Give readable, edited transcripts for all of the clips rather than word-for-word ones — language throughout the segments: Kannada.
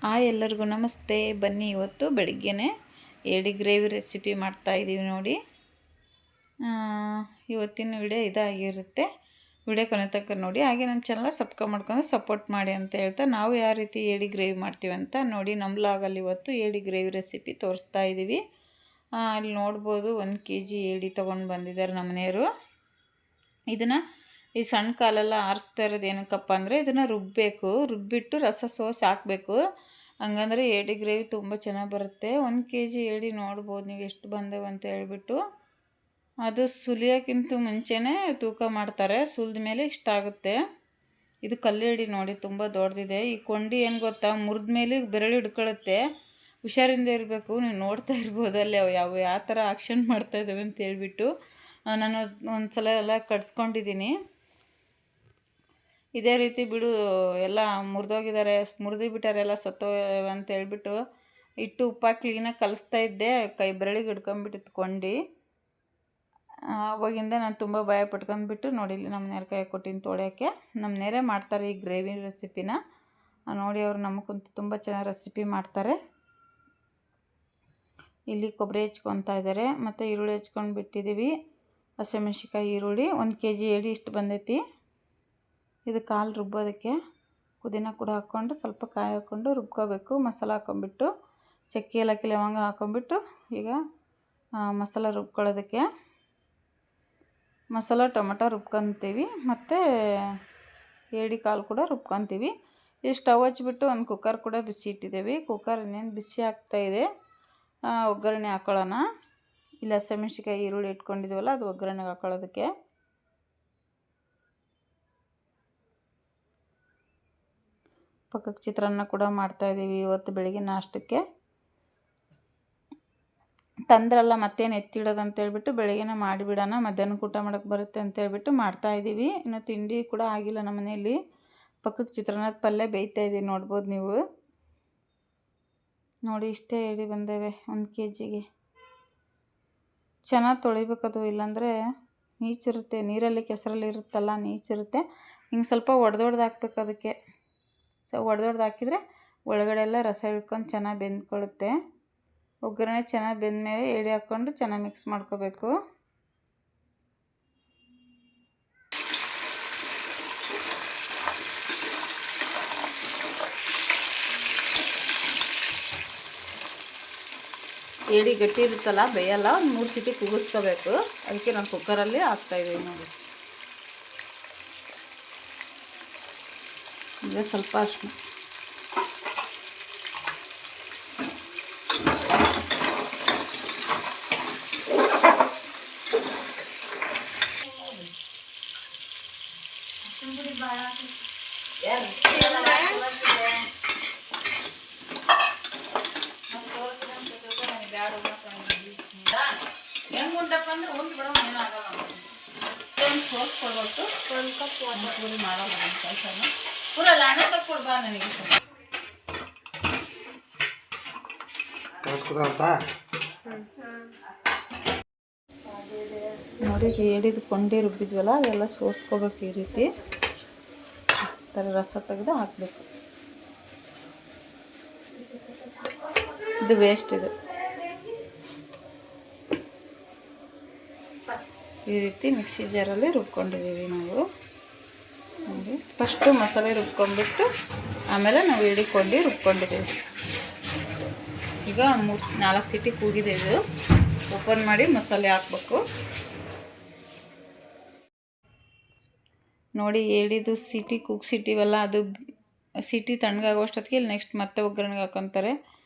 ಎಲ್ಲರಿಗೂ ನಮಸ್ತೆ. ಬನ್ನಿ ಇವತ್ತು ಬೆಳಿಗ್ಗೆನೇ ಏಡಿ ಗ್ರೇವಿ ರೆಸಿಪಿ ಮಾಡ್ತಾಯಿದ್ದೀವಿ ನೋಡಿ. ಇವತ್ತಿನ ವಿಡಿಯೋ ಇದಾಗಿರುತ್ತೆ. ವಿಡಿಯೋ ಕೊನೆ ತನಕ ನೋಡಿ. ಹಾಗೆ ನಮ್ಮ ಚಾನಲ್ ಸಬ್ಸ್ಕ್ರೈಬ್ ಮಾಡ್ಕೊಂಡು ಸಪೋರ್ಟ್ ಮಾಡಿ ಅಂತ ಹೇಳ್ತಾ, ನಾವು ಯಾವ ರೀತಿ ಏಡಿ ಗ್ರೇವಿ ಮಾಡ್ತೀವಿ ಅಂತ ನೋಡಿ. ನಮ್ಮ ಬ್ಲಾಗಲ್ಲಿ ಇವತ್ತು ಏಡಿ ಗ್ರೇವಿ ರೆಸಿಪಿ ತೋರಿಸ್ತಾ ಇದ್ದೀವಿ. ಅಲ್ಲಿ ನೋಡ್ಬೋದು 1 kg ಏಡಿ ತೊಗೊಂಡು ಬಂದಿದ್ದಾರೆ ನಮ್ಮ ಮನೆಯವರು. ಇದನ್ನು ಈ ಸಣ್ಣ ಕಾಲೆಲ್ಲ ಆರಿಸ್ತಾ ಇರೋದು ಏನಕ್ಕಪ್ಪ ಅಂದರೆ, ಇದನ್ನು ರುಬ್ಬಿಟ್ಟು ರಸ ಸೋಸಿ ಹಾಕಬೇಕು. ಹಂಗಂದ್ರೆ ಏಡಿ ಗ್ರೇವಿ ತುಂಬ ಚೆನ್ನಾಗಿ ಬರುತ್ತೆ. 1 kg ಏಡಿ ನೋಡ್ಬೋದು ನೀವು ಎಷ್ಟು ಬಂದವು ಅಂತ ಹೇಳ್ಬಿಟ್ಟು. ಅದು ಸುಲಿಯೋಕ್ಕಿಂತ ಮುಂಚೆನೇ ತೂಕ ಮಾಡ್ತಾರೆ. ಸುಲಿದ ಮೇಲೆ ಇಷ್ಟ ಆಗುತ್ತೆ. ಇದು ಕಲ್ಲೇಡಿ ನೋಡಿ, ತುಂಬ ದೊಡ್ಡದಿದೆ. ಈ ಕೊಂಡಿ ಏನು ಗೊತ್ತಾ, ಮುರಿದ ಮೇಲೆ ಬೆರಳು ಹಿಡ್ಕೊಳ್ಳುತ್ತೆ. ಹುಷಾರಿಂದ ಇರಬೇಕು. ನೀವು ನೋಡ್ತಾ ಇರ್ಬೋದು ಅಲ್ಲಿ ಯಾವ ಥರ ಆಕ್ಷನ್ ಮಾಡ್ತಾ ಇದ್ದಾವೆ ಅಂತ ಹೇಳ್ಬಿಟ್ಟು. ನಾನು ಒಂದು ಸಲ ಎಲ್ಲ ಕಟ್ಸ್ಕೊಂಡಿದ್ದೀನಿ. ಇದೇ ರೀತಿ ಬಿಡು, ಎಲ್ಲ ಮುರಿದೋಗಿದ್ದಾರೆ, ಮುರಿದಿಬಿಟ್ಟಾರೆ, ಎಲ್ಲ ಸತ್ತೋವೆ ಅಂತ ಹೇಳ್ಬಿಟ್ಟು ಇಟ್ಟು ಉಪ್ಪಾಕಿ ಕ್ಲೀನಾಗಿ ಕಲಿಸ್ತಾ ಇದ್ದೆ. ಕೈ ಬೆರಳಿಗೆ ಹಿಡ್ಕೊಂಬಿಟ್ಟಿತ್ತು ಕೊಂಡಿ. ಅವಾಗಿಂದ ನಾನು ತುಂಬ ಭಯ ಪಟ್ಕೊಂಡ್ಬಿಟ್ಟು ನೋಡಿ, ಇಲ್ಲಿ ನಮ್ಮ ನೇರ ಕೈ ಕೊಟ್ಟಿನ ತೊಳೆಯೋಕ್ಕೆ. ನಮ್ಮ ನೇರೇ ಮಾಡ್ತಾರೆ ಈ ಗ್ರೇವಿ ರೆಸಿಪಿನ ನೋಡಿ. ಅವರು ನಮಗಂತೂ ತುಂಬ ಚೆನ್ನಾಗಿ ರೆಸಿಪಿ ಮಾಡ್ತಾರೆ. ಇಲ್ಲಿ ಕೊಬ್ಬರಿ ಹೆಚ್ಕೊತಾ ಇದ್ದಾರೆ, ಮತ್ತು ಈರುಳ್ಳಿ ಹೆಚ್ಕೊಂಡು ಬಿಟ್ಟಿದ್ದೀವಿ. ಹಸಿಮೆಣ್ಸಿಕಾಯಿ, ಈರುಳ್ಳಿ. 1 kg ಏಡಿ ಇಷ್ಟು ಬಂದೈತಿ. ಇದು ಕಾಲು ರುಬ್ಬೋದಕ್ಕೆ ಪುದೀನ ಕೂಡ ಹಾಕ್ಕೊಂಡು ಸ್ವಲ್ಪ ಕಾಯಿ ಹಾಕ್ಕೊಂಡು ರುಬ್ಕೋಬೇಕು. ಮಸಾಲ ಹಾಕ್ಕೊಂಬಿಟ್ಟು ಚಕ್ಕೆ ಏಲಕ್ಕಿ ಲವಂಗ ಹಾಕ್ಕೊಂಬಿಟ್ಟು ಈಗ ಮಸಾಲ ರುಬ್ಕೊಳ್ಳೋದಕ್ಕೆ ಟೊಮೆಟೊ ರುಬ್ಕೊತೀವಿ, ಮತ್ತು ಏಡಿ ಕಾಲು ಕೂಡ ರುಬ್ಕೊತೀವಿ. ಈ ಸ್ಟವ್ ಹಚ್ಬಿಟ್ಟು ಒಂದು ಕುಕ್ಕರ್ ಕೂಡ ಬಿಸಿ ಇಟ್ಟಿದ್ದೀವಿ. ಕುಕ್ಕರ್ ಇನ್ನೇನು ಬಿಸಿ ಆಗ್ತಾಯಿದೆ. ಒಗ್ಗರಣೆ ಹಾಕ್ಕೊಳ್ಳೋಣ. ಇಲ್ಲಿ ಹಸಿಮೆಣ್ಸಿಕಾಯಿ, ಈರುಳ್ಳಿ ಇಟ್ಕೊಂಡಿದ್ದೀವಲ್ಲ, ಅದು ಒಗ್ಗರಣೆಗೆ ಹಾಕ್ಕೊಳ್ಳೋದಕ್ಕೆ. ಪಕ್ಕಕ್ಕೆ ಚಿತ್ರಾನ್ನ ಕೂಡ ಮಾಡ್ತಾಯಿದ್ದೀವಿ ಇವತ್ತು ಬೆಳಿಗ್ಗೆ ನಾಷ್ಟಕ್ಕೆ. ತಂದ್ರಲ್ಲ ಮತ್ತೇನು ಎತ್ತಿಡೋದು ಅಂತೇಳ್ಬಿಟ್ಟು ಬೆಳಗ್ಗೆನೇ ಮಾಡಿಬಿಡೋಣ, ಮಧ್ಯಾಹ್ನಕ್ಕೆ ಊಟ ಮಾಡೋಕ್ಕೆ ಬರುತ್ತೆ ಅಂತೇಳ್ಬಿಟ್ಟು ಮಾಡ್ತಾಯಿದ್ದೀವಿ. ಇನ್ನು ತಿಂಡಿ ಕೂಡ ಆಗಿಲ್ಲ ನಮ್ಮ ಮನೆಯಲ್ಲಿ. ಪಕ್ಕಕ್ಕೆ ಚಿತ್ರಾನ್ನದ ಪಲ್ಯ ಬೇಯ್ತಾಯಿದ್ದೀವಿ, ನೋಡ್ಬೋದು ನೀವು ನೋಡಿ. ಇಷ್ಟೇ ಏಡಿ ಬಂದೇವೆ 1 kgಗೆ. ಚೆನ್ನಾಗಿ ತೊಳಿಬೇಕದು, ಇಲ್ಲಾಂದರೆ ನೀಚಿರುತ್ತೆ. ನೀರಲ್ಲಿ ಕೆಸರಲ್ಲಿ ಇರುತ್ತಲ್ಲ, ನೀಚಿರುತ್ತೆ. ಹಿಂಗೆ ಸ್ವಲ್ಪ ಒಡೆದೊಡ್ದು ಹಾಕ್ಬೇಕು ಅದಕ್ಕೆ. ಒಡೆದೊಡ್ದು ಹಾಕಿದರೆ ಒಳಗಡೆ ಎಲ್ಲ ರಸ ಇಳ್ಕೊಂಡು ಚೆನ್ನಾಗಿ ಬೆಂದ್ಕೊಳ್ಳುತ್ತೆ. ಒಗ್ಗರಣೆ ಚೆನ್ನಾಗಿ ಬೆಂದಮೇಲೆ ಏಡಿ ಹಾಕ್ಕೊಂಡು ಚೆನ್ನಾಗಿ ಮಿಕ್ಸ್ ಮಾಡ್ಕೋಬೇಕು. ಏಡಿ ಗಟ್ಟಿ ಇರುತ್ತಲ್ಲ, ಬೇಯಲ್ಲ. ಒಂದು 3 ಸೀಟಿ ಕೂಗಿಸ್ಕೋಬೇಕು. ಅದಕ್ಕೆ ನಾನು ಕುಕ್ಕರಲ್ಲಿ ಹಾಕ್ತಾಯಿದ್ದೀವಿ ನೋಡಿ. ಈಗ ಸ್ವಲ್ಪ ಅಷ್ಟು ಹೆಂಗೆ ಉಂಟಪ್ಪ ಅಂದರೆ ಉಂಟು ಬಿಡೋ ಏನಾಗಲ್ಲ. ಒಂದು ಸೋಸ್ಕೊಡ್ಬೇಕು. 1 ಕಪ್ ಪೂರಿ ಮಾಡೋಲ್ಲ ಕೆಲಸನ ಪೂರ ಲಾಣ ತಕ್ಕೊಡ್ಬಾ ನನಗೆ. ನೋಡಿ, ಏಡಿದು ಕೊಂಡಿ ರುಬ್ಬಿದ್ವಲ್ಲ, ಅದೆಲ್ಲ ಸೋಸ್ಕೋಬೇಕು. ಈ ರೀತಿ ಥರ ರಸ ತೆಗೆದು ಹಾಕಬೇಕು. ಇದು ವೇಸ್ಟ್ ಇದೆ. ಈ ರೀತಿ ಮಿಕ್ಸಿ ಜಾರಲ್ಲಿ ರುಬ್ಕೊಂಡಿದ್ದೀವಿ ನಾವು ನೋಡಿ. ಫಸ್ಟು ಮಸಾಲೆ ರುಬ್ಕೊಂಡ್ಬಿಟ್ಟು ಆಮೇಲೆ ನಾವು ಏಡಿಕೊಂಡು ರುಬ್ಕೊಂಡಿದ್ದೀವಿ. ಈಗ 3-4 ಸೀಟಿ ಕೂಗಿದೆ. ಇದು ಓಪನ್ ಮಾಡಿ ಮಸಾಲೆ ಹಾಕ್ಬೇಕು ನೋಡಿ. ಏಡಿದು ಸೀಟಿ ಕೂಗ್ಸಿಟ್ಟಿವಲ್ಲ, ಅದು ಸೀಟಿ ತಣ್ಣಗಾಗೋಷ್ಟೊತ್ತಿಗೆ ಇಲ್ಲಿ ನೆಕ್ಸ್ಟ್ ಮತ್ತೆ ಒಗ್ಗರಣೆಗೆ ಹಾಕೊತಾರೆ.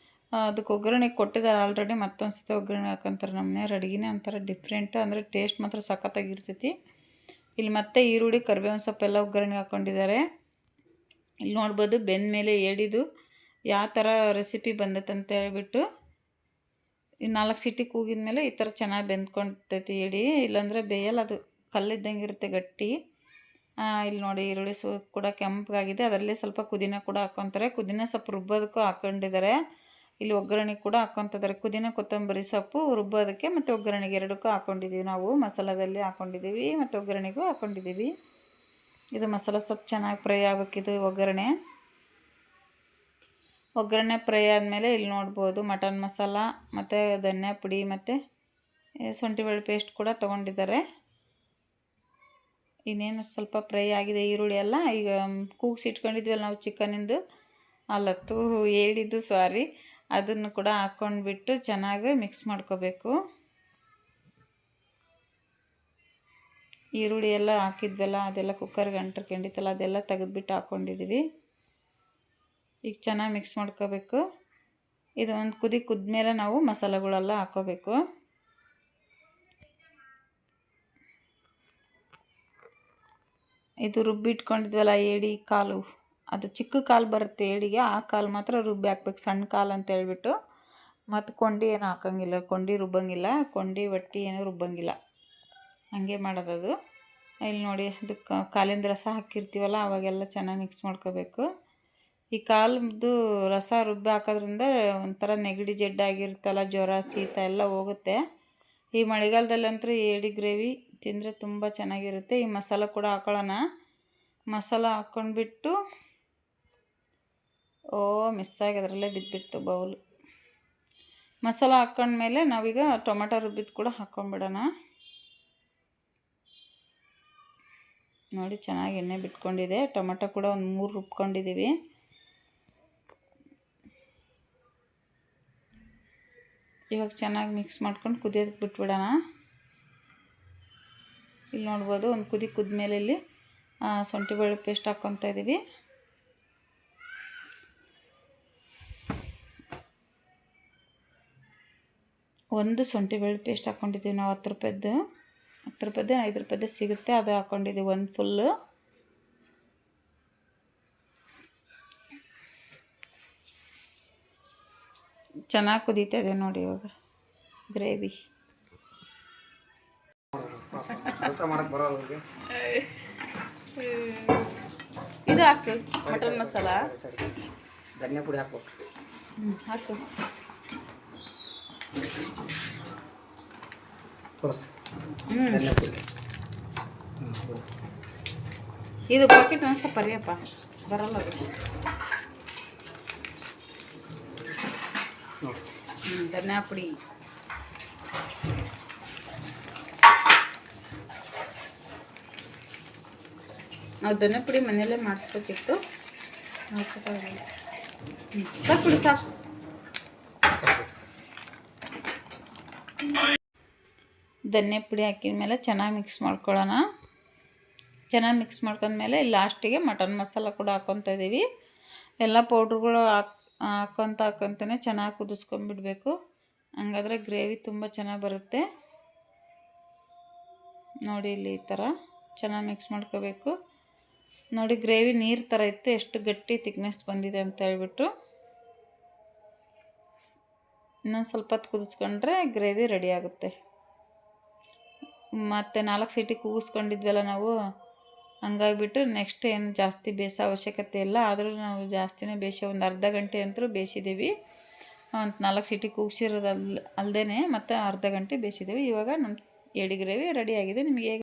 ಅದಕ್ಕೆ ಒಗ್ಗರಣೆ ಕೊಟ್ಟಿದ್ದಾರೆ ಆಲ್ರೆಡಿ. ಮತ್ತೊಂದು ಸತಿ ಒಗ್ಗರಣೆ ಹಾಕೊಂತಾರೆ. ನಮ್ಮನೆ ಅಡುಗೆನೇ ಒಂಥರ ಡಿಫ್ರೆಂಟ್, ಅಂದರೆ ಟೇಸ್ಟ್ ಮಾತ್ರ ಸಖತ್ತಾಗಿರ್ತೈತಿ. ಇಲ್ಲಿ ಮತ್ತೆ ಈರುಳ್ಳಿ, ಕರಿಬೇವಿನ ಸೊಪ್ಪೆಲ್ಲ ಒಗ್ಗರಣೆ ಹಾಕ್ಕೊಂಡಿದ್ದಾರೆ. ಇಲ್ಲಿ ನೋಡ್ಬೋದು ಬೆಂದ ಮೇಲೆ ಏಡಿದು ಯಾವ ಥರ ರೆಸಿಪಿ ಬಂದೈತೆ ಅಂತ ಹೇಳ್ಬಿಟ್ಟು. ಈ 4 ಸೀಟಿ ಕೂಗಿದ ಮೇಲೆ ಈ ಥರ ಚೆನ್ನಾಗಿ ಬೆಂದ್ಕೊಳ್ತೈತಿ ಏಡಿ. ಇಲ್ಲಾಂದರೆ ಬೇಯಲ್ಲ, ಅದು ಕಲ್ಲಿದ್ದಂಗೆ ಇರುತ್ತೆ ಗಟ್ಟಿ. ಇಲ್ಲಿ ನೋಡಿ, ಈರುಳ್ಳಿ ಕೂಡ ಕೆಂಪಗಾಗಿದೆ. ಅದರಲ್ಲಿ ಸ್ವಲ್ಪ ಪುದೀನ ಕೂಡ ಹಾಕ್ಕೊತಾರೆ. ಪುದೀನ ಸೊಪ್ಪು ರುಬ್ಬೋದಕ್ಕೂ ಹಾಕ್ಕೊಂಡಿದ್ದಾರೆ. ಇಲ್ಲಿ ಒಗ್ಗರಣೆ ಕೂಡ ಹಾಕ್ಕೊತಿದ್ದಾರೆ. ಪುದೀನ, ಕೊತ್ತಂಬರಿ ಸೊಪ್ಪು ರುಬ್ಬೋದಕ್ಕೆ ಮತ್ತು ಒಗ್ಗರಣೆಗೆ ಎರಡಕ್ಕೂ ಹಾಕ್ಕೊಂಡಿದ್ದೀವಿ ನಾವು. ಮಸಾಲದಲ್ಲಿ ಹಾಕ್ಕೊಂಡಿದ್ದೀವಿ ಮತ್ತು ಒಗ್ಗರಣೆಗೂ ಹಾಕ್ಕೊಂಡಿದ್ದೀವಿ. ಇದು ಮಸಾಲೆ ಸೊಪ್ಪು ಚೆನ್ನಾಗಿ ಫ್ರೈ ಆಗಬೇಕಿದು ಒಗ್ಗರಣೆ. ಒಗ್ಗರಣೆ ಫ್ರೈ ಆದಮೇಲೆ ಇಲ್ಲಿ ನೋಡ್ಬೋದು ಮಟನ್ ಮಸಾಲ ಮತ್ತು ಧನಿಯಾ ಪುಡಿ ಮತ್ತು ಶುಂಠಿ ಬೆಳ್ಳುಳ್ಳಿ ಪೇಸ್ಟ್ ಕೂಡ ತೊಗೊಂಡಿದ್ದಾರೆ. ಇನ್ನೇನು ಸ್ವಲ್ಪ ಫ್ರೈ ಆಗಿದೆ ಈರುಳ್ಳಿ ಎಲ್ಲ. ಈಗ ಕೂಗಿಸಿಟ್ಕೊಂಡಿದ್ವಲ್ಲ ನಾವು ಚಿಕನಿಂದು ಅಲ್ಲತ್ತು ಹೇಳಿದ್ದು ಸಾರಿ, ಅದನ್ನು ಕೂಡ ಹಾಕ್ಕೊಂಡ್ಬಿಟ್ಟು ಚೆನ್ನಾಗಿ ಮಿಕ್ಸ್ ಮಾಡ್ಕೋಬೇಕು. ಈರುಳ್ಳಿ ಎಲ್ಲ ಹಾಕಿದ್ವಲ್ಲ ಅದೆಲ್ಲ ಕುಕ್ಕರ್ಗೆ ಅಂಟ್ಕೊಂಡಿತ್ತಲ್ಲ ಅದೆಲ್ಲ ತೆಗೆದುಬಿಟ್ಟು ಹಾಕ್ಕೊಂಡಿದ್ದೀವಿ. ಈಗ ಚೆನ್ನಾಗಿ ಮಿಕ್ಸ್ ಮಾಡ್ಕೋಬೇಕು. ಇದು ಒಂದು ಕುದಿ ಕುದ್ಮೇಲೆ ನಾವು ಮಸಾಲೆಗಳೆಲ್ಲ ಹಾಕ್ಕೋಬೇಕು. ಇದು ರುಬ್ಬಿಟ್ಕೊಂಡಿದ್ವಲ್ಲ ಏಡಿ ಕಾಲು, ಅದು ಚಿಕ್ಕ ಕಾಲು ಬರುತ್ತೆ ಏಡಿಗೆ, ಆ ಕಾಲು ಮಾತ್ರ ರುಬ್ಬಿ ಹಾಕ್ಬೇಕು, ಸಣ್ಣ ಕಾಲು ಅಂತ ಹೇಳ್ಬಿಟ್ಟು. ಮತ್ತು ಕೊಂಡಿ ಏನು ಹಾಕೋಂಗಿಲ್ಲ, ಕೊಂಡಿ ರುಬ್ಬಂಗಿಲ್ಲ, ಕೊಂಡಿ ಒಟ್ಟಿ ಏನೂ ರುಬ್ಬಂಗಿಲ್ಲ, ಹಂಗೆ ಮಾಡೋದದು. ಇಲ್ಲಿ ನೋಡಿ ಅದಕ್ಕೆ ಕಾಲಿಂದ ರಸ ಹಾಕಿರ್ತೀವಲ್ಲ ಅವಾಗೆಲ್ಲ ಚೆನ್ನಾಗಿ ಮಿಕ್ಸ್ ಮಾಡ್ಕೋಬೇಕು. ಈ ಕಾಲದ್ದು ರಸ ರುಬ್ಬಿ ಹಾಕೋದ್ರಿಂದ ಒಂಥರ ನೆಗಡಿ ಜಡ್ಡಾಗಿರುತ್ತಲ್ಲ, ಜ್ವರ ಶೀತ ಎಲ್ಲ ಹೋಗುತ್ತೆ. ಈ ಮಳೆಗಾಲದಲ್ಲಂತೂ ಏಡಿ ಗ್ರೇವಿ ತಿಂದರೆ ತುಂಬ ಚೆನ್ನಾಗಿರುತ್ತೆ. ಈ ಮಸಾಲ ಕೂಡ ಹಾಕೊಳ್ಳೋಣ. ಮಸಾಲ ಹಾಕ್ಕೊಂಡ್ಬಿಟ್ಟು ಮಿಸ್ ಆಗಿ ಅದರಲ್ಲೇ ಬಿದ್ದುಬಿಡ್ತು ಬೌಲು. ಮಸಾಲ ಹಾಕ್ಕೊಂಡ್ಮೇಲೆ ನಾವೀಗ ಟೊಮೆಟೊ ರುಬ್ಬಿದ್ದು ಕೂಡ ಹಾಕ್ಕೊಂಬಿಡೋಣ. ನೋಡಿ ಚೆನ್ನಾಗಿ ಎಣ್ಣೆ ಬಿಟ್ಕೊಂಡಿದೆ. ಟೊಮೆಟೊ ಕೂಡ ಒಂದು 3 ರುಬ್ಕೊಂಡಿದ್ದೀವಿ. ಇವಾಗ ಚೆನ್ನಾಗಿ ಮಿಕ್ಸ್ ಮಾಡ್ಕೊಂಡು ಕುದಿಯೋದಕ್ಕೆ ಬಿಟ್ಬಿಡೋಣ. ಇಲ್ಲಿ ನೋಡ್ಬೋದು ಒಂದು ಕುದಿ ಕುದ್ಮೇಲೆ ಇಲ್ಲಿ ಶುಂಠಿ ಬೆಳ್ಳುಳ್ಳಿ ಪೇಸ್ಟ್ ಹಾಕ್ಕೊತಾ ಇದ್ದೀವಿ. ಒಂದು ಶುಂಠಿ ಬೆಳ್ಳುಳ್ಳಿ ಪೇಸ್ಟ್ ಹಾಕ್ಕೊಂಡಿದ್ದೀವಿ ನಾವು 10 ರೂಪಾಯಿದ್ದು 5 ರೂಪಾಯಿದ್ದು ಸಿಗುತ್ತೆ, ಅದು ಹಾಕ್ಕೊಂಡಿದ್ದೀವಿ ಒಂದು ಫುಲ್ಲು. ಚೆನ್ನಾಗಿ ಕುದೀತದೆ ನೋಡಿ ಇವಾಗ ಗ್ರೇವಿ. ಇದು ಹಾಕು ಮಟನ್ ಮಸಾಲ, ಧನಿಯಾ ಪುಡಿ ಹಾಕ್ಬೇಕು. ಹಾಕು. ಇದು ಪ್ಯಾಕೆಟ್ ಒಂದು ಸ್ವಲ್ಪ ಬರೆಯಪ್ಪ, ಬರಲ್ಲ ಅದು. ಧನಿಯಾ ಪುಡಿ, ನಾವು ಧನಿಯಾ ಪುಡಿ ಮನೆಯಲ್ಲೇ ಮಾಡಿಸ್ಬೇಕಿತ್ತು. ಸಾಕು ಬಿಡಿ, ಸಾಕು. ಧನಿಯಾ ಪುಡಿ ಹಾಕಿದ ಮೇಲೆ ಚೆನ್ನಾಗಿ ಮಿಕ್ಸ್ ಮಾಡ್ಕೊಳ್ಳೋಣ. ಚೆನ್ನಾಗಿ ಮಿಕ್ಸ್ ಮಾಡ್ಕೊಂಡ್ಮೇಲೆ ಲಾಸ್ಟಿಗೆ ಮಟನ್ ಮಸಾಲ ಕೂಡ ಹಾಕ್ಕೊತಾ ಇದ್ದೀವಿ. ಎಲ್ಲ ಪೌಡ್ರುಗಳು ಹಾಕ್ಕೊತಾನೆ ಚೆನ್ನಾಗಿ ಕುದಿಸ್ಕೊಂಡ್ಬಿಡ್ಬೇಕು. ಹಂಗಾದ್ರೆ ಗ್ರೇವಿ ತುಂಬ ಚೆನ್ನಾಗಿ ಬರುತ್ತೆ. ನೋಡಿ ಇಲ್ಲಿ ಈ ಥರ ಚೆನ್ನಾಗಿ ಮಿಕ್ಸ್ ಮಾಡ್ಕೋಬೇಕು. ನೋಡಿ ಗ್ರೇವಿ ನೀರು ಥರ ಇತ್ತು, ಎಷ್ಟು ಗಟ್ಟಿ ತಿಕ್ನೆಸ್ ಬಂದಿದೆ ಅಂತ ಹೇಳ್ಬಿಟ್ಟು. ಇನ್ನೊಂದು ಸ್ವಲ್ಪ ಹೊತ್ತು ಕುದಿಸ್ಕೊಂಡ್ರೆ ಗ್ರೇವಿ ರೆಡಿ ಆಗುತ್ತೆ. ಮತ್ತು 4 ಸೀಟಿ ಕೂಗಿಸ್ಕೊಂಡಿದ್ವಲ್ಲ ನಾವು, ಹಂಗಾಗಿಬಿಟ್ಟು ನೆಕ್ಸ್ಟ್ ಏನು ಜಾಸ್ತಿ ಬೇಯಿಸೋ ಅವಶ್ಯಕತೆ ಇಲ್ಲ. ಆದರೂ ನಾವು ಜಾಸ್ತಿನೇ ಒಂದು ಅರ್ಧ ಗಂಟೆ ಅಂತೂ ಬೇಯಿಸಿದ್ದೀವಿ. ಒಂದು 4 ಸೀಟಿ ಕೂಗಿಸಿರೋದು ಅಲ್ಲದೇ ಮತ್ತು ಅರ್ಧ ಗಂಟೆ ಬೇಯಿಸಿದ್ದೀವಿ. ಇವಾಗ ನಮ್ಮ ಏಡಿ ಗ್ರೇವಿ ರೆಡಿಯಾಗಿದೆ. ನಿಮಗೆ